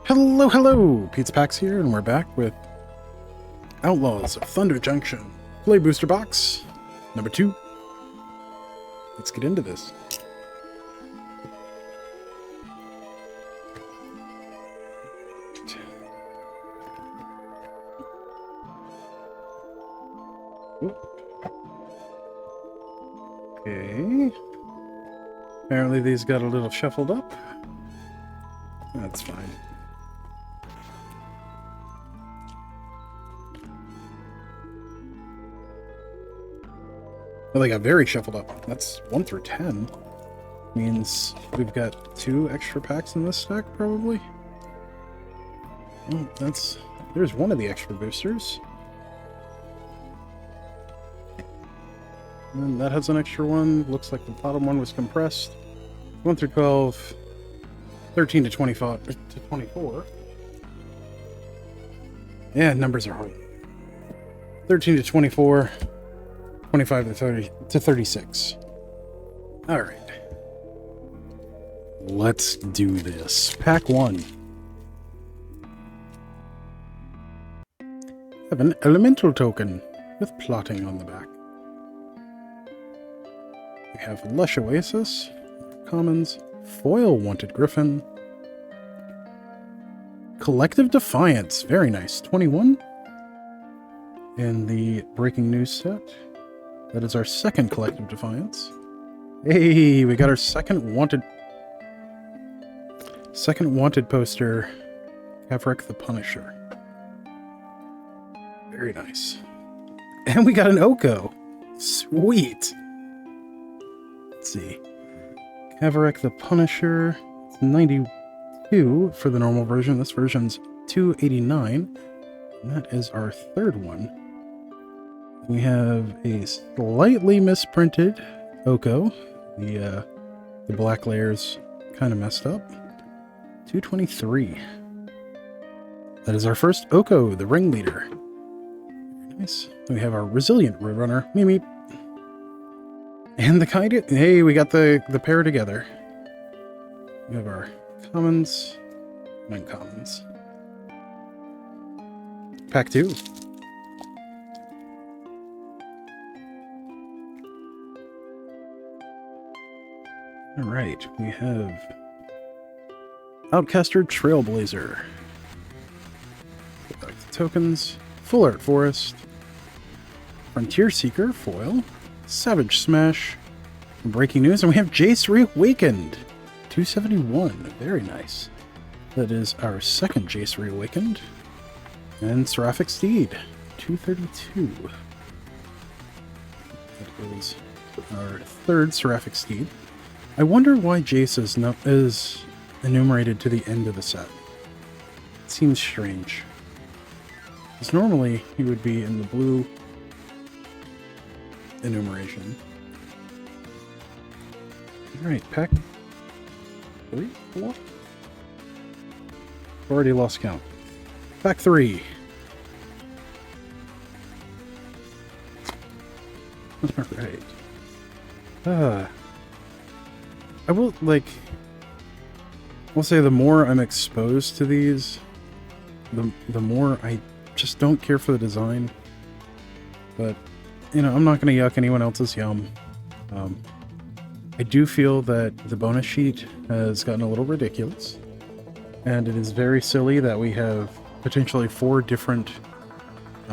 Hello, hello! Pete's Packs here, and we're back with Outlaws of Thunder Junction. Play Booster Box number 2. Let's get into this. Okay. Apparently these got a little shuffled up. That's fine. Well, they got very shuffled up. That's 1 through 10. Means we've got 2 extra packs in this stack, probably. Oh, there's one of the extra boosters. And that has an extra one. Looks like the bottom one was compressed. 1 through 12. 13 to 25 to 24. Yeah, numbers are hard. 13 to 24. 25 to 30 to 36. All right. Let's do this. Pack 1. Have an elemental token with plotting on the back. We have Lush Oasis, commons, foil Wanted Griffin, Collective Defiance, very nice, 21. And the Breaking News set. That is our second Collective Defiance. Hey, we got our second wanted poster, Kavrik the Punisher. Very nice. And we got an Oko. Sweet. Let's see. Kavrik the Punisher. It's 92 for the normal version. This version's 289. And that is our third one. We have a slightly misprinted Oko. The black layer's kind of messed up. 223. That is our first Oko, the ringleader. Very nice. We have our resilient Roadrunner, Mimi. And the kind of... Hey, we got the pair together. We have our commons and uncommons. Pack 2. Alright, we have Outcaster Trailblazer. Back to tokens. Full Art Forest. Frontier Seeker, foil. Savage Smash. Breaking News, and we have Jace Reawakened. 271, very nice. That is our second Jace Reawakened. And Seraphic Steed, 232. That is our third Seraphic Steed. I wonder why Jace is enumerated to the end of the set. It seems strange. Because normally he would be in the blue enumeration. Alright, pack 3, 4? Already lost count. Pack 3. Alright. I will, I'll say the more I'm exposed to these, the more I just don't care for the design. But, you know, I'm not going to yuck anyone else's yum. I do feel that the bonus sheet has gotten a little ridiculous. And it is very silly that we have potentially 4 different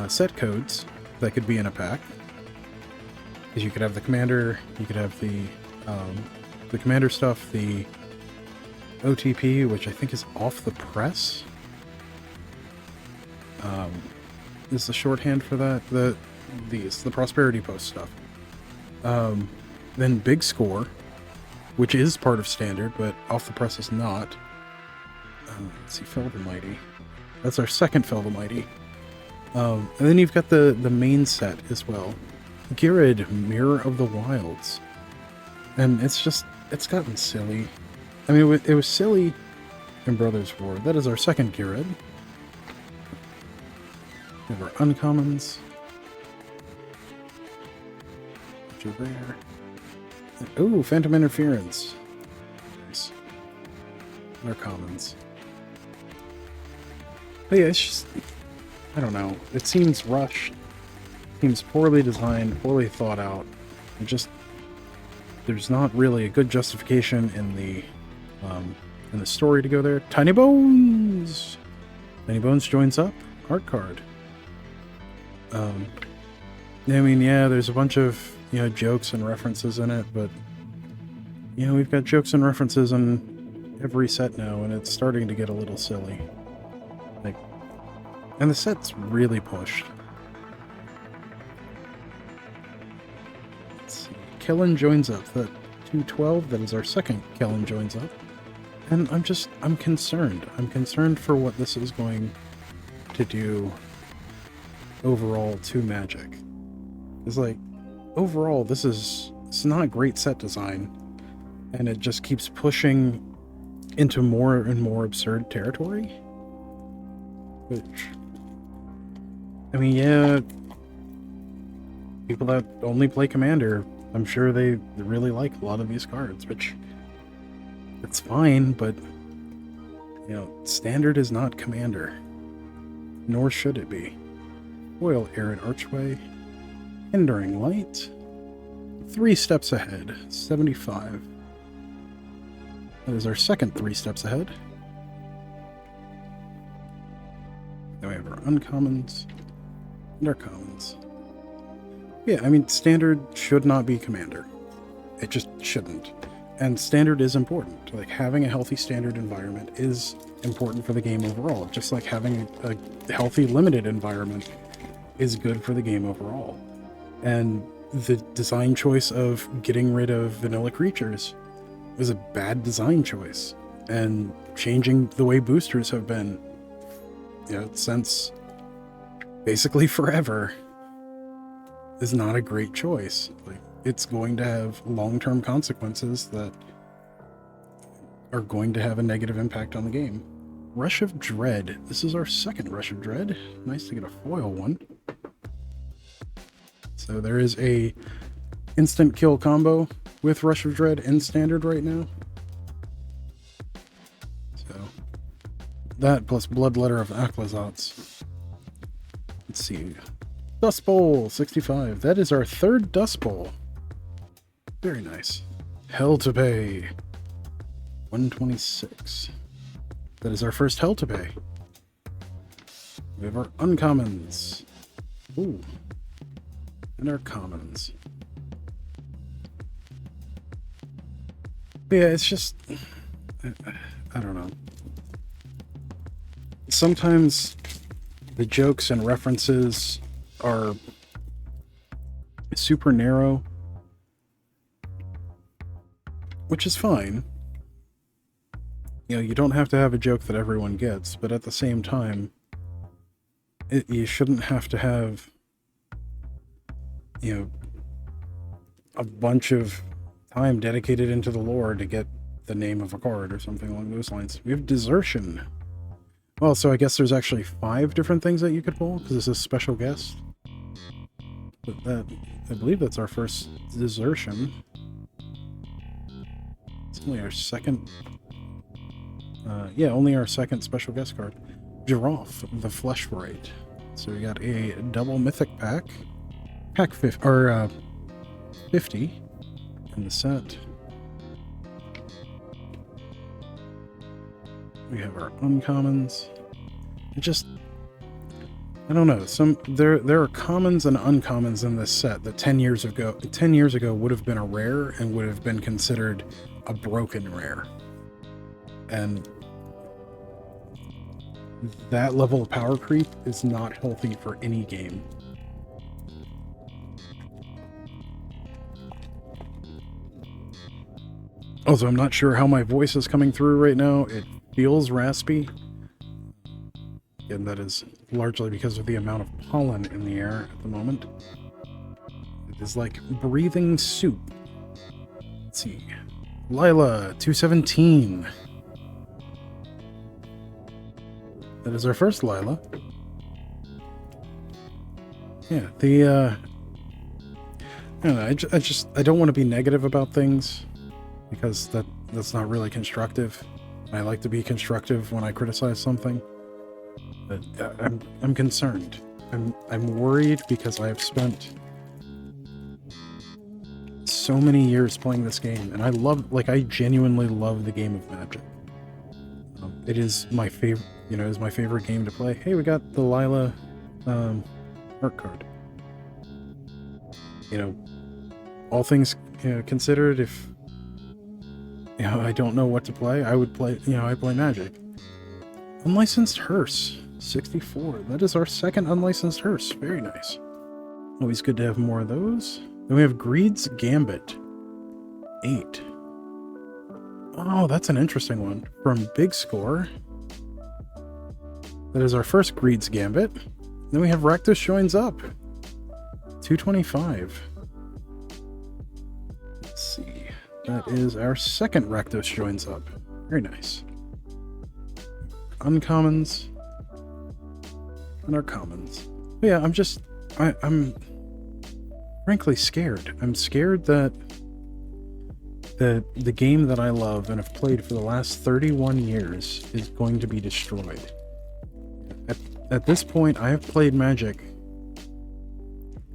set codes that could be in a pack. Because you could have the commander, you could have the commander stuff, the OTP, which I think is off the press. Is the shorthand for that. The Prosperity Post stuff. Then Big Score, which is part of standard, but off the press is not. Let's see, Fell the Mighty. That's our second Fell the Mighty. And then you've got the main set as well. Girid, Mirror of the Wilds. And it's gotten silly. I mean, it was silly in Brothers War. That is our second Girid. We have our uncommons. Which are there. Ooh, Phantom Interference. Nice. Our commons. But yeah, it's just, I don't know. It seems rushed, seems poorly designed, poorly thought out. It just, there's not really a good justification in the story to go there. Tiny Bones! Tiny Bones joins up. Art card. I mean, yeah, there's a bunch of, jokes and references in it, but, we've got jokes and references in every set now, and it's starting to get a little silly. Like, and the set's really pushed. Let's see. Kellen joins up. That 212, that is our second Kellen joins up. And I'm concerned. I'm concerned for what this is going to do overall to Magic. It's like, overall, it's not great set design, and it just keeps pushing into more and more absurd territory. Which, I mean, yeah, people that only play Commander, I'm sure they really like a lot of these cards, which, it's fine, but, Standard is not Commander. Nor should it be. Foil Arid Archway. Hindering Light. 3 steps ahead. 75. That is our second 3 steps ahead. Then we have our uncommons and our commons. Yeah, I mean, Standard should not be Commander. It just shouldn't. And Standard is important. Like, having a healthy Standard environment is important for the game overall. Just like having a healthy Limited environment is good for the game overall. And the design choice of getting rid of vanilla creatures was a bad design choice. And changing the way boosters have been, since basically forever, is not a great choice. Like, it's going to have long-term consequences that are going to have a negative impact on the game. Rush of Dread. This is our second Rush of Dread. Nice to get a foil one. So there is a instant kill combo with Rush of Dread in Standard right now. So that plus Bloodletter of Aclazotz. Let's see. Dust Bowl 65. That is our third Dust Bowl. Very nice. Hell to Pay 126. That is our first Hell to Pay. We have our uncommons. Ooh. And our commons. Yeah, it's just, I don't know. Sometimes the jokes and references are super narrow, which is fine. You don't have to have a joke that everyone gets, but at the same time, you shouldn't have to have, a bunch of time dedicated into the lore to get the name of a card or something along those lines. We have Desertion. Well, so I guess there's actually 5 different things that you could pull, because this is special guest. But I believe that's our first Desertion. It's only our second... only our second special guest card. Giraffe, the Flesh Right. So we got a double mythic pack. Pack 50 in the set. We have our uncommons. I don't know. There are commons and uncommons in this set that 10 years ago would have been a rare and would have been considered a broken rare. And that level of power creep is not healthy for any game. Also, I'm not sure how my voice is coming through right now. It feels raspy. And that is largely because of the amount of pollen in the air at the moment. It is like breathing soup. Let's see. Lila, 217. That is our first Lila. Yeah, I don't know, I don't want to be negative about things, because that's not really constructive. I like to be constructive when I criticize something. But I'm concerned. I'm worried because I have spent so many years playing this game, and I genuinely love the game of Magic. It is my favorite, is my favorite game to play. Hey, we got the Lila art card. All things considered, if I don't know what to play, I would play, I play Magic. Unlicensed Hearse, 64. That is our second unlicensed Hearse. Very nice. Always good to have more of those. Then we have Greed's Gambit, 8. Oh, that's an interesting one. From Big Score. That is our first Greed's Gambit. Then we have Rakdos Joins Up, 225. Let's see. That is our second Rakdos Joins Up. Very nice. Uncommons. And our commons. But yeah, I'm frankly scared. I'm scared that the game that I love and have played for the last 31 years is going to be destroyed. At this point, I have played Magic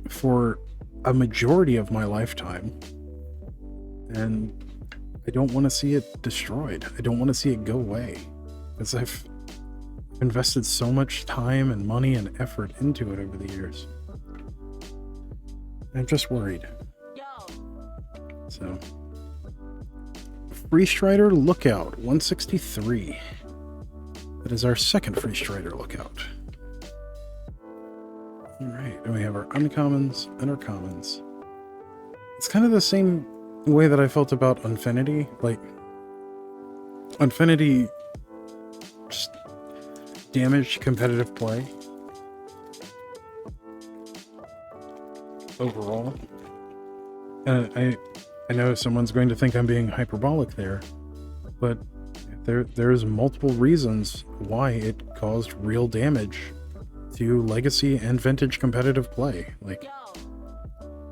for a majority of my lifetime, and I don't want to see it destroyed. I don't want to see it go away, because I've invested so much time and money and effort into it over the years. I'm just worried. So, Free Strider Lookout, 163. That is our second Free Strider Lookout. Alright, and we have our uncommons and our commons. It's kind of the same way that I felt about Infinity. Like, Infinity just damaged competitive play overall. And I know someone's going to think I'm being hyperbolic there, but there's multiple reasons why it caused real damage to legacy and vintage competitive play. Like,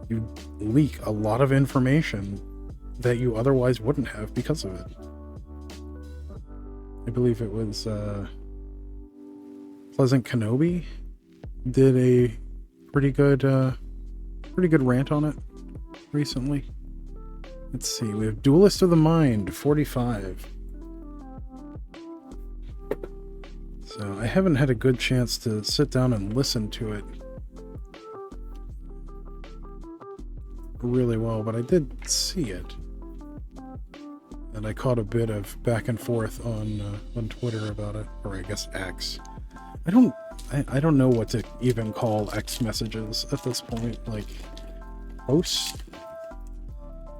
you leak a lot of information that you otherwise wouldn't have because of it. I believe it was Pleasant Kenobi did a pretty good rant on it recently. Let's see, we have Duelist of the Mind, 45. So I haven't had a good chance to sit down and listen to it really well, but I did see it. And I caught a bit of back and forth on Twitter about it, or I guess X. I don't know what to even call X messages at this point, like posts,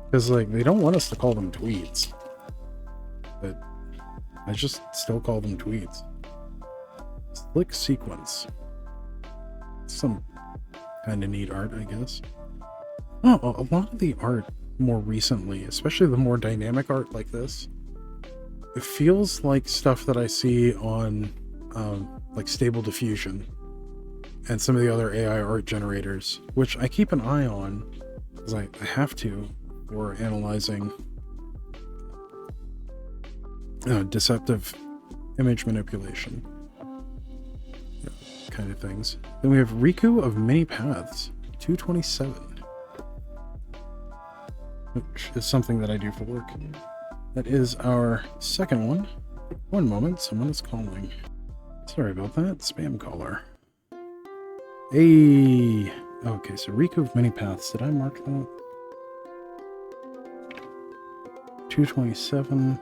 because like they don't want us to call them tweets, but I just still call them tweets. Slick Sequence, some kind of neat art, I guess. Oh, a lot of the art more recently, especially the more dynamic art like this, it feels like stuff that I see on like Stable Diffusion and some of the other AI art generators, which I keep an eye on because I have to for analyzing deceptive image manipulation kind of things. Then we have Riku of Many Paths, 227, which is something that I do for work. That is our second one. One moment, someone is calling. Sorry about that, spam caller. Hey! Okay, so Riku of Many Paths, did I mark that? 227.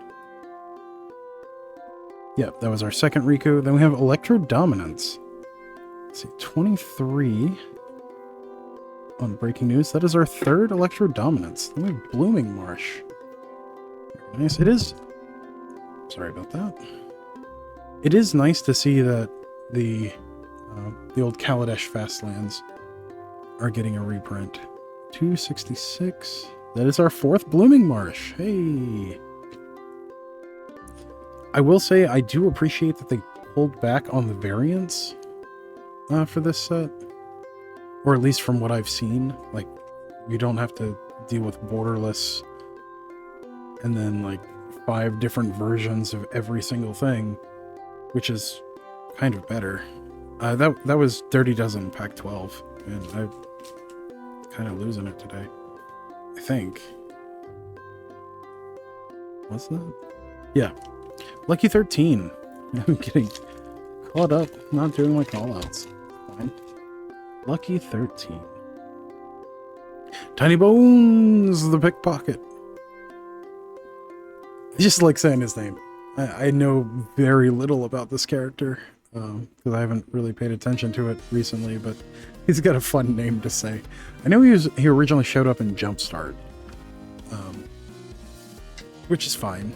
Yep, that was our second Riku. Then we have Electro Dominance. Let's see, 23 on Breaking News. That is our third Electro Dominance. Then we have Blooming Marsh. Very nice. It is... Sorry about that. It is nice to see that the old Kaladesh Fastlands are getting a reprint. 266. That is our fourth Blooming Marsh. Hey! I will say I do appreciate that they pulled back on the variants for this set, or at least from what I've seen. Like, you don't have to deal with borderless and then like 5 different versions of every single thing, which is kind of better. That was Dirty Dozen Pack 12, and I'm kind of losing it today. I think. What's that? Yeah. Lucky 13. I'm getting caught up, not doing my callouts. Fine. Lucky 13. Tiny Bones, the pickpocket. I just like saying his name. I know very little about this character, because I haven't really paid attention to it recently, but he's got a fun name to say. I know he originally showed up in Jumpstart, which is fine.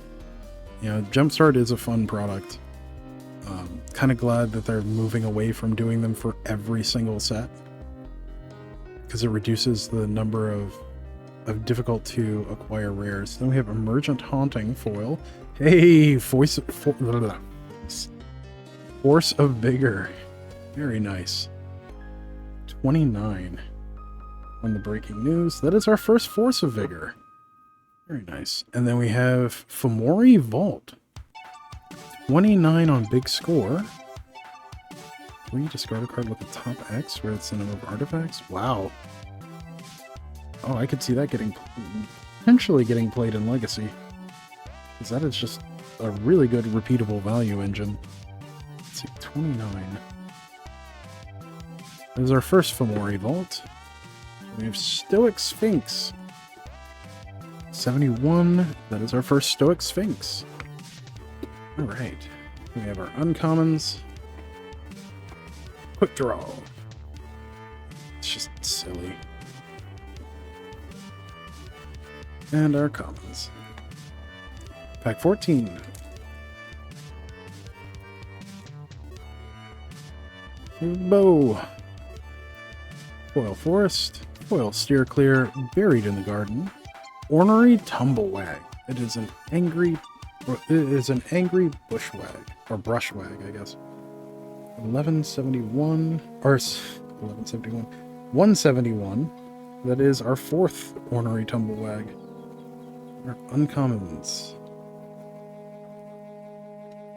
You know, Jumpstart is a fun product. Kind of glad that they're moving away from doing them for every single set, because it reduces the number of difficult to acquire rares. Then we have Emergent Haunting foil. Hey, Force of Vigor. Very nice. 29 on the breaking news. That is our first Force of Vigor. Very nice. And then we have Fomori Vault. 29 on big score. Will you discard a card with a top X where it's the number of artifacts? Wow. Oh, I could see that potentially getting played in Legacy. Because that is just a really good repeatable value engine. Let's see, 29. This is our first Fomori Vault. We have Stoic Sphinx. 71. That is our first Stoic Sphinx. Alright. We have our uncommons. Quick draw. It's just silly. And our commons. Pack 14. Bow. Foil Forest. Foil Steer Clear. Buried in the Garden. Ornery Tumblewag. It is an angry bushwag. Or brushwag, I guess. 1171. Or 1171. 171. That is our fourth Ornery Tumblewag. Our uncommons.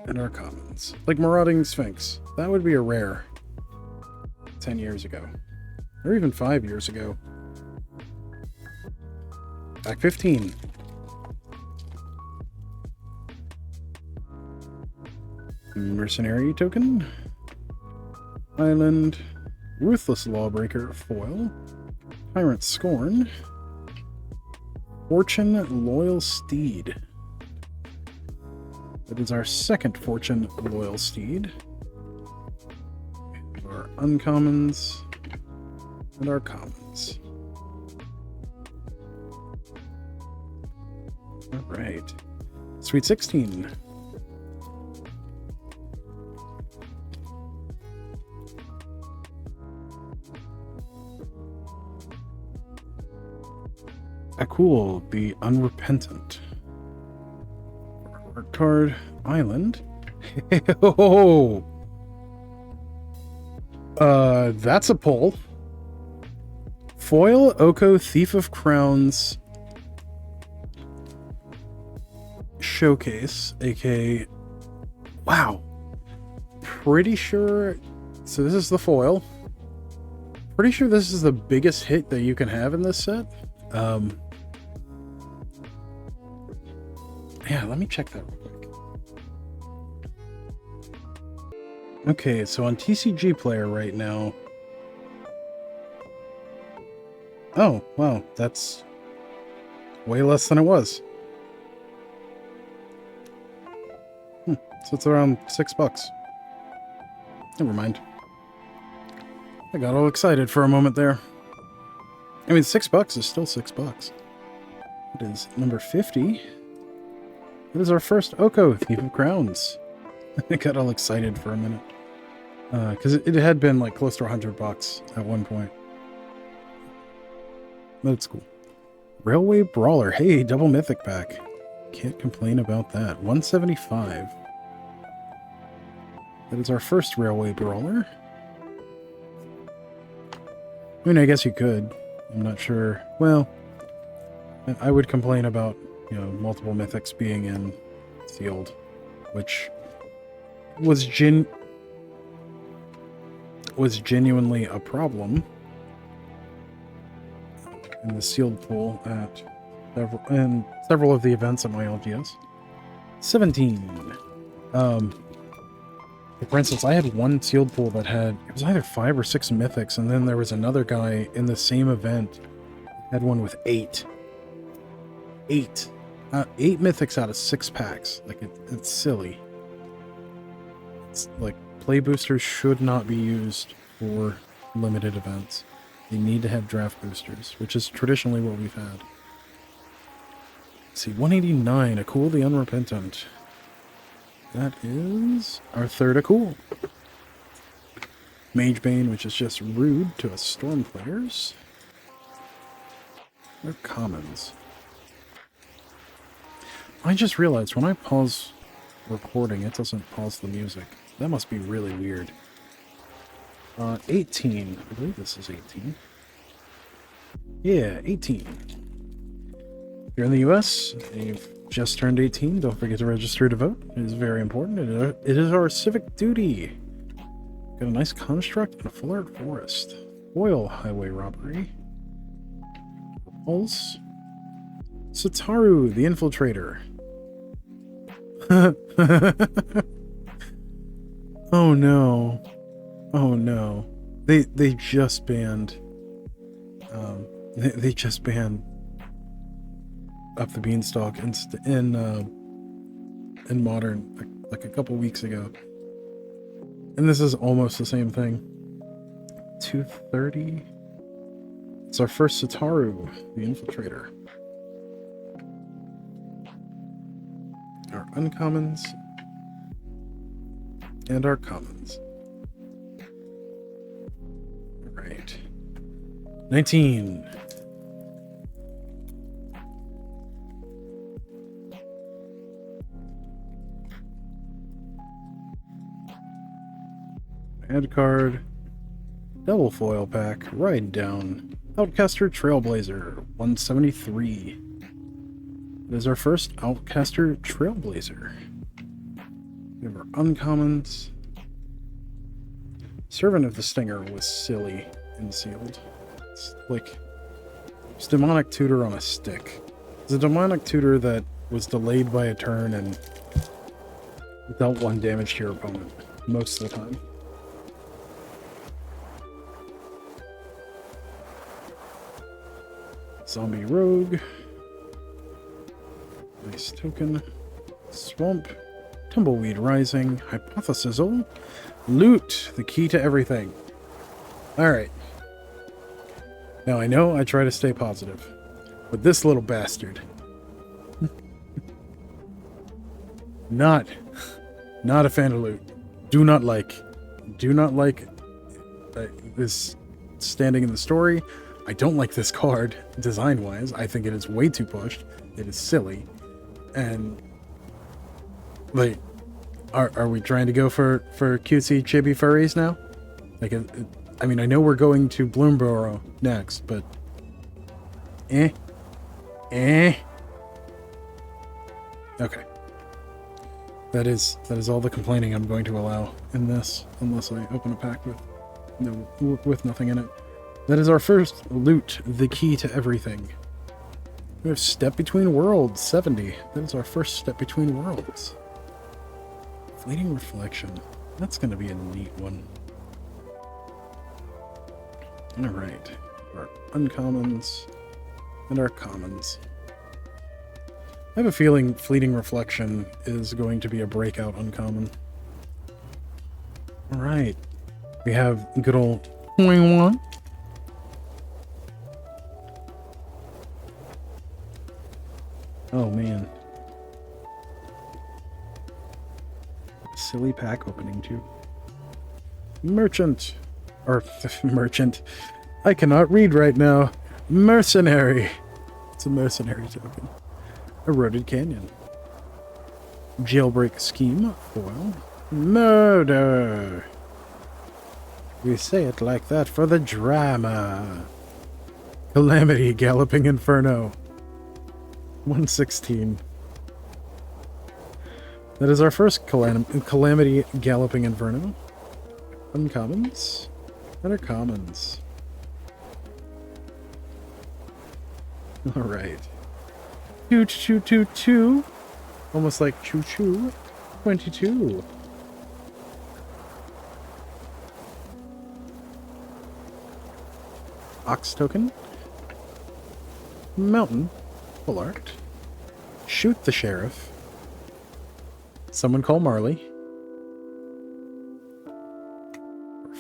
And our commons. Like Marauding Sphinx. That would be a rare 10 years ago. Or even 5 years ago. Pack 15. Mercenary token. Island. Ruthless Lawbreaker foil. Tyrant Scorn. Fortune Loyal Steed. That is our second Fortune Loyal Steed. Our uncommons and our commons. Alright. Sweet 16. Cool, the Unrepentant. Art card, Island. Oh, that's a pull. Foil Oko Thief of Crowns Showcase, aka, wow. Pretty sure, so this is the foil. Pretty sure this is the biggest hit that you can have in this set. Yeah, let me check that real quick. Okay, so on TCG Player right now... Oh, wow, that's way less than it was. So it's around $6. Never mind. I got all excited for a moment there. I mean, $6 is still $6. It is number 50. It is our first Oko, Thief of Crowns. I got all excited for a minute. Because it had been like close to $100 at one point. That's cool. Railway Brawler. Hey, double mythic pack. Can't complain about that. 175. That is our first Railway Brawler. I mean, I guess you could. I'm not sure. Well, I would complain about, you know, multiple mythics being in sealed, which was was genuinely a problem in the sealed pool at several of the events at my LGS. 17. For instance, I had one sealed pool that it was either 5 or 6 mythics, and then there was another guy in the same event had one with 8. 8 mythics out of 6 packs. Like, it's silly. It's like, play boosters should not be used for limited events. They need to have draft boosters, which is traditionally what we've had. Let's see, 189, Akul the Unrepentant. That is our third Akul. Magebane, which is just rude to us Storm players. They're commons. I just realized when I pause recording, it doesn't pause the music. That must be really weird. 18. I believe this is 18. Yeah, 18. If you're in the US and you've just turned 18, don't forget to register to vote. It is very important. It is our civic duty. Got a nice construct and a full art forest. Oil highway robbery. Pulse. Sataru, the infiltrator. Oh no. Oh no. They just banned they just banned Up the Beanstalk in Modern like a couple weeks ago. And this is almost the same thing. 230. It's our first Sataru, the infiltrator. Our uncommons and our commons. Alright. 19. Ad card. Double foil pack. Ride down. Outcaster Trailblazer. 173. It is our first Outcaster Trailblazer. We have our uncommons. Servant of the Stinger was silly and sealed. It's like it's Demonic Tutor on a stick. It's a Demonic Tutor that was delayed by a turn and dealt 1 damage to your opponent most of the time. Zombie Rogue. Nice token. Swamp. Tumbleweed Rising. Hypothesizel. Loot. The key to everything. Alright. Now I know I try to stay positive. But this little bastard. Not a fan of loot. Do not like this standing in the story. I don't like this card, design-wise. I think it is way too pushed. It is silly. And, like, are we trying to go for cutesy chibi furries now? Like, I mean, I know we're going to Bloomborough next, but... Okay. That is all the complaining I'm going to allow in this, unless I open a pack with nothing in it. That is our first loot, the key to everything. We have Step Between Worlds, 70. That is our first Step Between Worlds. Fleeting Reflection. That's going to be a neat one. Alright. Our uncommons and our commons. I have a feeling Fleeting Reflection is going to be a breakout uncommon. Alright. We have good old 21. Oh man. Silly pack opening too. Merchant. Or merchant. I cannot read right now. Mercenary. It's a mercenary token. Eroded Canyon. Jailbreak Scheme. Foil. Murder. We say it like that for the drama. Calamity Galloping Inferno. 116. That is our first Calamity Galloping Inferno. Uncommons. And our commons. Alright. 2. Almost like choo-choo. 22. Ox token. Mountain. Full art. Shoot the sheriff. Someone call Marley.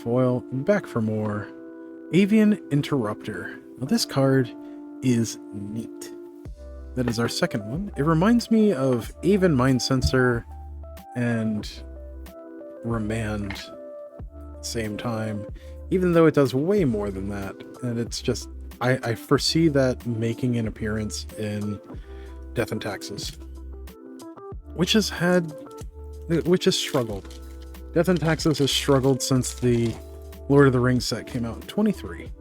Foil. Back for more. Avian Interrupter. Now this card is neat. That is our second one. It reminds me of Aven Mind Sensor and Remand at the same time, even though it does way more than that. And it's just, I foresee that making an appearance in Death and Taxes, which has struggled. Death and Taxes has struggled since the Lord of the Rings set came out in 23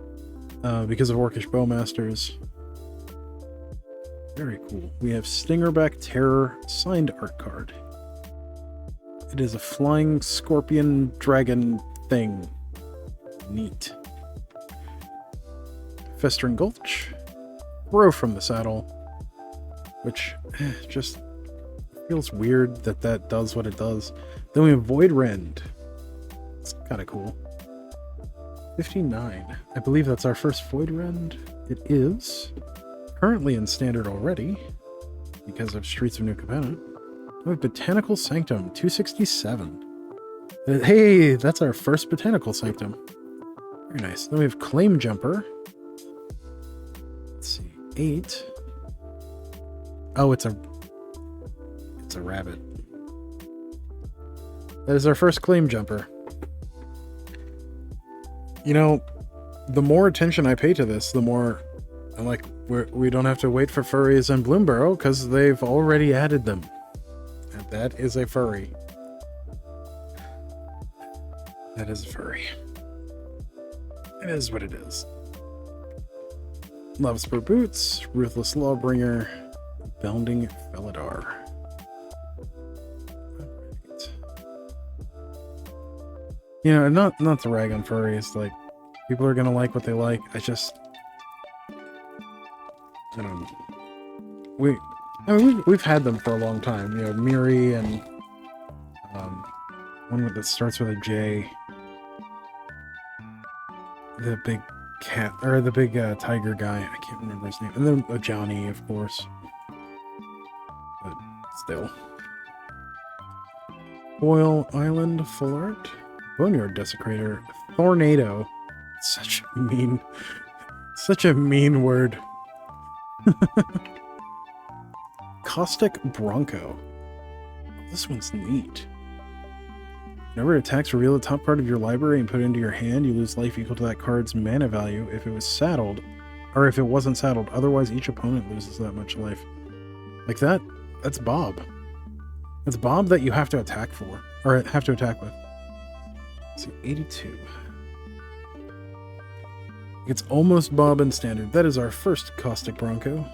because of Orcish Bowmasters. Very cool. We have Stingerback Terror signed art card. It is a flying scorpion dragon thing. Neat. Festering Gulch. Throw from the Saddle. Which just feels weird that that does what it does. Then we have Void Rend. It's kind of cool. 59. I believe that's our first Void Rend. It is. Currently in standard already, because of Streets of New Capenna. We have Botanical Sanctum, 267. Hey, that's our first Botanical Sanctum. Very nice. Then we have Claim Jumper. Let's see, 8. Oh, it's a rabbit. That is our first Claim Jumper. You know, the more attention I pay to this, the more I'm like, we don't have to wait for furries in Bloomborough because they've already added them. And that is a furry. That is a furry. It is what it is. Lava Spur Boots, Ruthless Lawbringer, Bounding Felidar. Alright. You know, not to rag on furries, like, people are gonna like what they like. I don't know. We've had them for a long time. You know, Miri and one that starts with a J. The big cat, or the big tiger guy. I can't remember his name. And then Johnny, of course. But still. Foil Island Full Art. Boneyard Desecrator. Tornado. Such a mean word. Caustic Bronco. This one's neat. Whenever it attacks, reveal the top part of your library and put it into your hand. You lose life equal to that card's mana value if it was saddled, or if it wasn't saddled. Otherwise, each opponent loses that much life. Like that? That's Bob. That's Bob that you have to attack for, or have to attack with. Let's see, 82. It's almost Bob in standard. That is our first Caustic Bronco.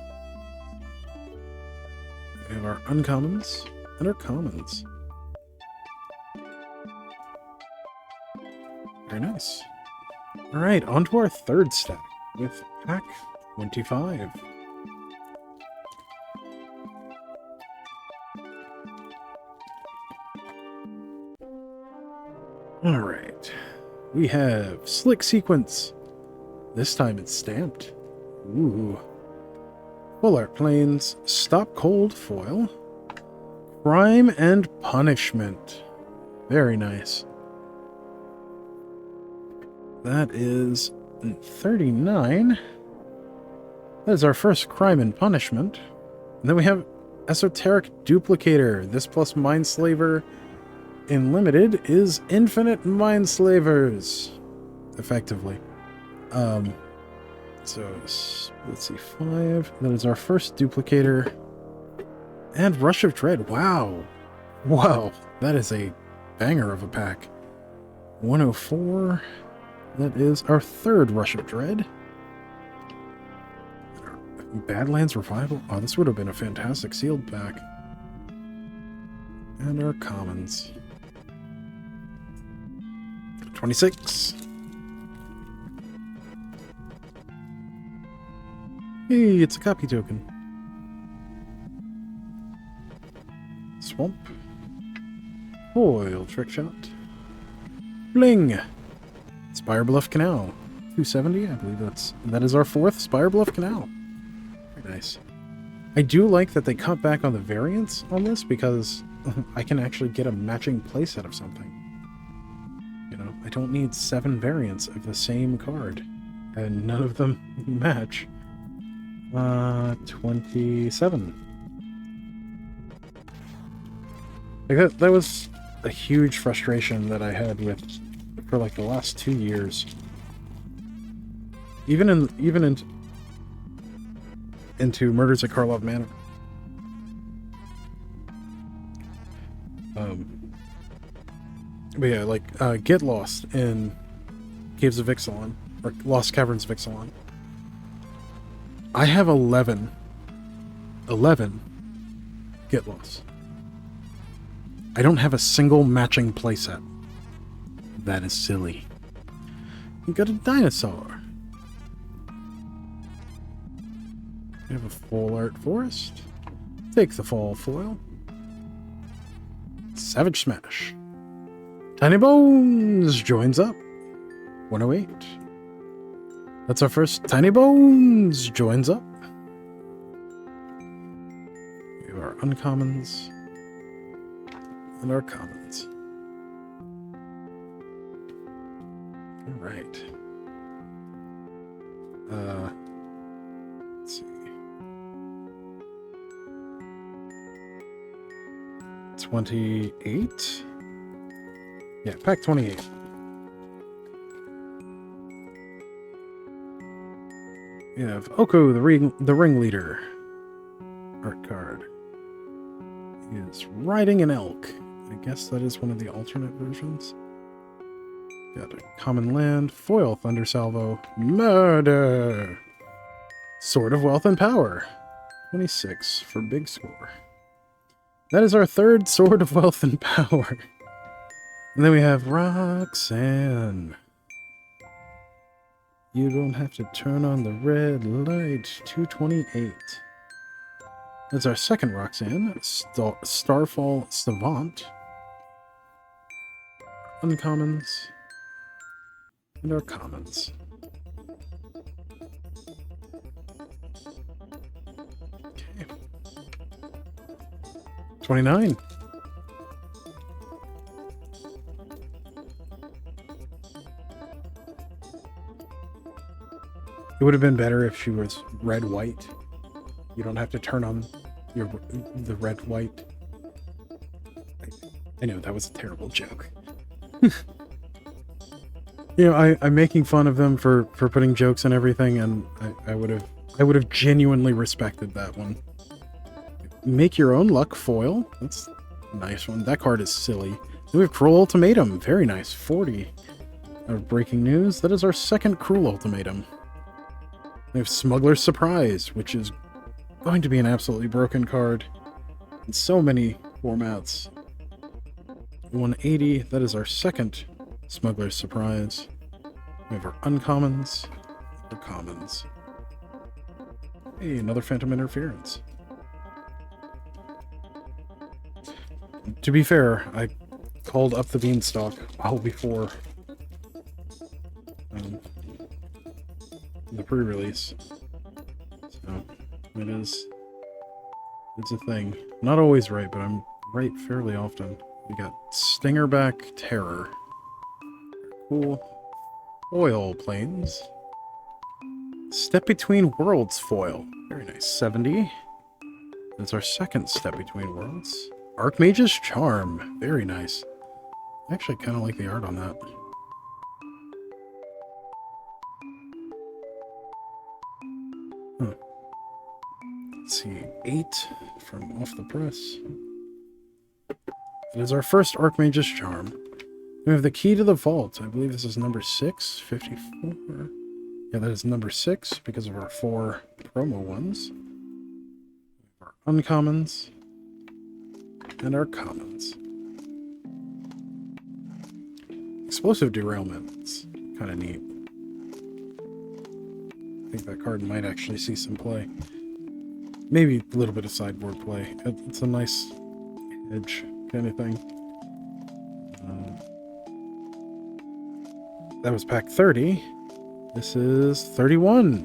We have our uncommons and our commons. Very nice. Alright, on to our third stack with pack 25. Alright. We have Slick Sequence. This time it's stamped. Ooh. Full Art Plains, Stop Cold foil. Crime and Punishment. Very nice. That is 39. That is our first Crime and Punishment. And then we have Esoteric Duplicator. This plus Mindslaver in Limited is Infinite Mindslavers. Effectively. So let's see, 5. That is our first Duplicator. And Rush of Dread. Wow. Wow. That is a banger of a pack. 104. That is our third Rush of Dread. Badlands Revival. Oh, this would have been a fantastic sealed pack. And our commons. 26. Hey, it's a copy token. Swamp. Foil trick shot. Bling! Spire Bluff Canal. 270, I believe that is our 4th Spire Bluff Canal. Very nice. I do like that they cut back on the variants on this because I can actually get a matching playset of something. You know, I don't need 7 variants of the same card, and none of them match. 27. Like that was a huge frustration that I had for like the last 2 years. Even into Murders at Karlov Manor. But yeah, like Get Lost in Caves of Ixalan, or Lost Caverns of Ixalan. I have 11 Get Lost. I don't have a single matching playset. That is silly. You got a dinosaur. We have a full art forest. Take the fall foil. Savage Smash. Tiny Bones joins up. 108. That's our first Tiny Bones joins up. We have our uncommons and our commons. All right. Let's see. 28. Yeah, pack 28. We have Oko, the ringleader. Art card. He is riding an elk. I guess that is one of the alternate versions. Got a common land, foil thunder salvo, murder. Sword of Wealth and Power. 26 for big score. That is our 3rd Sword of Wealth and Power. And then we have Roxanne. You don't have to turn on the red light. 228. That's our 2nd Roxanne. Starfall Savant. Uncommons. And our commons. Okay. 29. It would have been better if she was red-white. You don't have to turn on the red-white. I know, that was a terrible joke. You know, I'm making fun of them for putting jokes and everything, and I would have genuinely respected that one. Make Your Own Luck foil. That's a nice one. That card is silly. Then we have Cruel Ultimatum. Very nice. 40. Breaking news. That is our 2nd Cruel Ultimatum. We have Smuggler's Surprise, which is going to be an absolutely broken card in so many formats. 180. That is our 2nd Smuggler's Surprise. We have our uncommons, our commons. Hey, another Phantom Interference. To be fair, I called up the Beanstalk well before the pre-release. So, it's a thing. Not always right, but I'm right fairly often. We got Stingerback Terror. Cool. Foil planes. Step Between Worlds foil. Very nice. 70. That's our 2nd Step Between Worlds. Archmage's Charm. Very nice. I actually kind of like the art on that. Let's see. 8 from Off the Press. It is our first Archmage's Charm. We have the Key to the Vault. I believe this is number 6. 54. Yeah, that is number 6 because of our 4 promo ones. Our uncommons. And our commons. Explosive Derailment. It's kind of neat. think that card might actually see some play. Maybe a little bit of sideboard play. It's a nice edge kind of thing. That was pack 30. This is 31.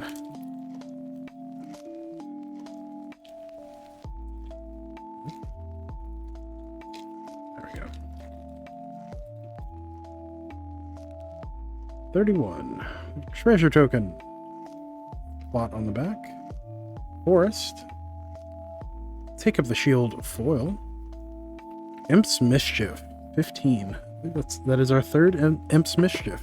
There we go. 31. Treasure token. Plot on the back. Forest. Take up the shield foil. Imp's Mischief. 15. I think that is our third Imp's Mischief.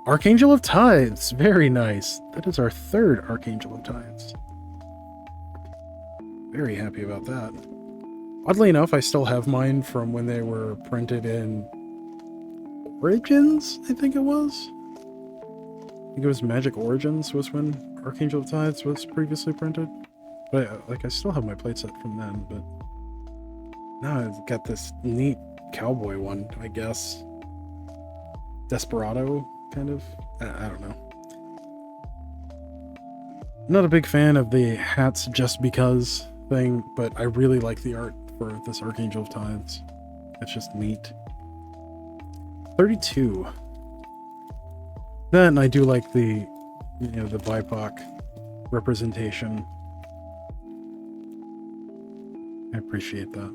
Archangel of Tides. Very nice. That is our third Archangel of Tides. Very happy about that. Oddly enough, I still have mine from when they were printed in Origins, I think it was. I think it was Magic Origins was when Archangel of Tides was previously printed. But I still have my playset from then, but now I've got this neat cowboy one, I guess. Desperado, kind of. I don't know. Not a big fan of the hats just because thing, but I really like the art for this Archangel of Tides. It's just neat. 32. Then I do like the, the BIPOC representation. I appreciate that.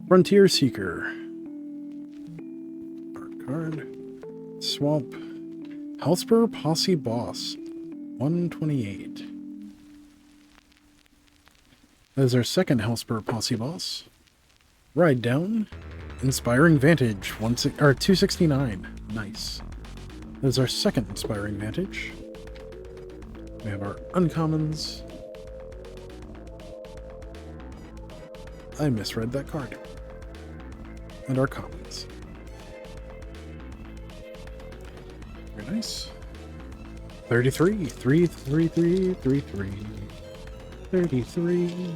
Frontier Seeker. Art card. Swamp. Hellspur Posse Boss. 128. That is our second Hellspur Posse Boss. Ride Down. Inspiring Vantage. 269. Nice. That is our second Inspiring Vantage. We have our uncommons. I misread that card. And our commons. Very nice. 33. 33. 33.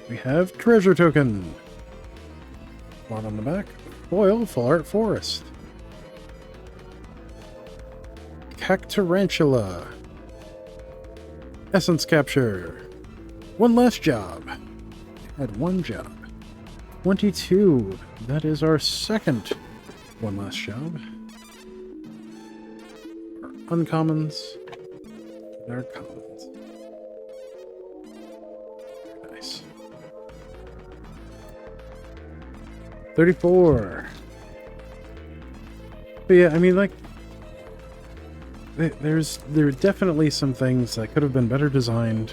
We have Treasure Token. One on the back. Foil Full Art Forest. Cactarantula. Essence Capture. One last job. Had one job. 22. That is our second one last job. Our uncommons. And our commons. Nice. 34. But yeah, I mean, like, there are definitely some things that could have been better designed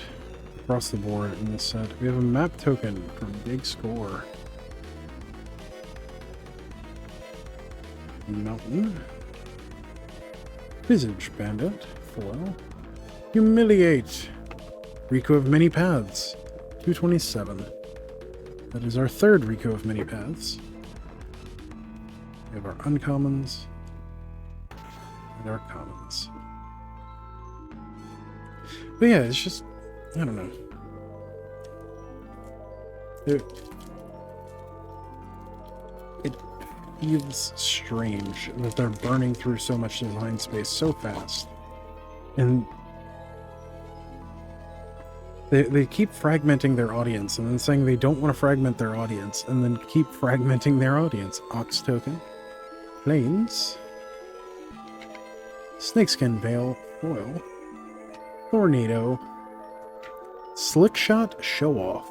across the board in this set. We have a map token from Big Score. Mountain. Visage Bandit. Foil. Humiliate. Rico of Many Paths. 227. That is our third Rico of Many Paths. We have our uncommons. And our commons. But yeah, it's just, I don't know. It feels strange that they're burning through so much design space so fast. And they keep fragmenting their audience and then saying they don't want to fragment their audience and then keep fragmenting their audience. Ox Token. Plains. Snakeskin Veil. Foil. Tornado. Slickshot Show Off.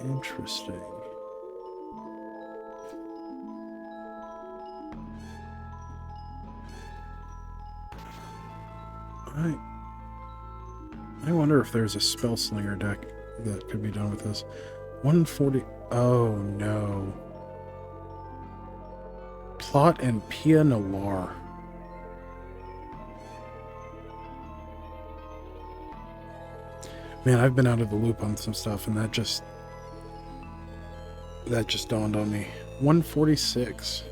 Interesting. I wonder if there's a Spell Slinger deck that could be done with this. 140. Oh no. Plot and Pia Noir. Man, I've been out of the loop on some stuff, and that just dawned on me. 146.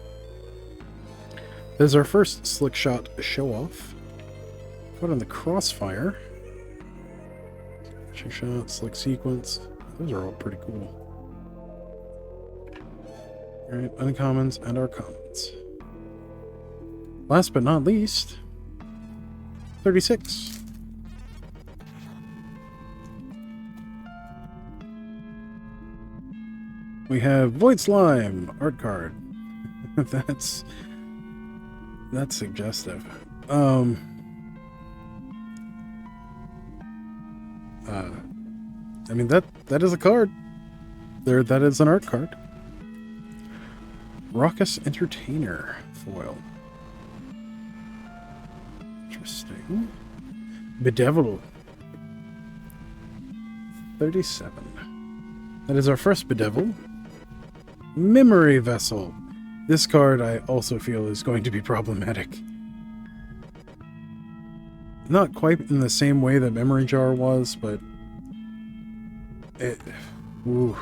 This is our first Slickshot Show Off. Put on the Crossfire. Trick Shot, Slick Sequence. Those are all pretty cool. Alright, uncommons and our commons. Last but not least, 36. We have Void Slime, art card. That's suggestive. I mean, that is a card. That is an art card. Raucous Entertainer foil. Interesting. Bedevil. 37. That is our first Bedevil. Memory Vessel. This card I also feel is going to be problematic. Not quite in the same way that Memory Jar was, but it... Ooh.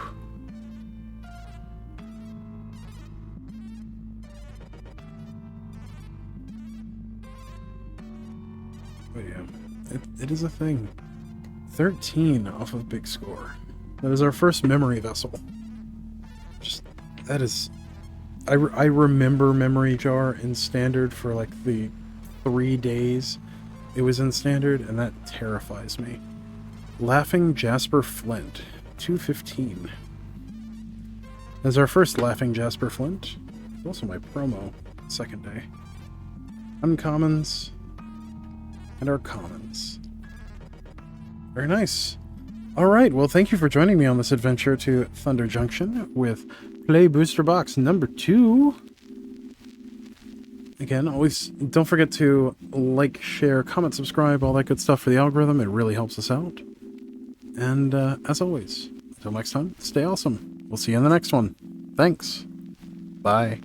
But yeah, it is a thing. 13 off of Big Score. That is our first Memory Vessel. Just, that is... I remember Memory Jar in Standard for like the 3 days it was in Standard, and that terrifies me. Laughing Jasper Flint, 215. That's our first Laughing Jasper Flint. It's also my promo, second day. Uncommons, and our commons. Very nice. Alright, well thank you for joining me on this adventure to Thunder Junction with Play Booster Box number 2. Again, always don't forget to like, share, comment, subscribe, all that good stuff for the algorithm. It really helps us out. And as always, until next time, stay awesome. We'll see you in the next one. Thanks. Bye.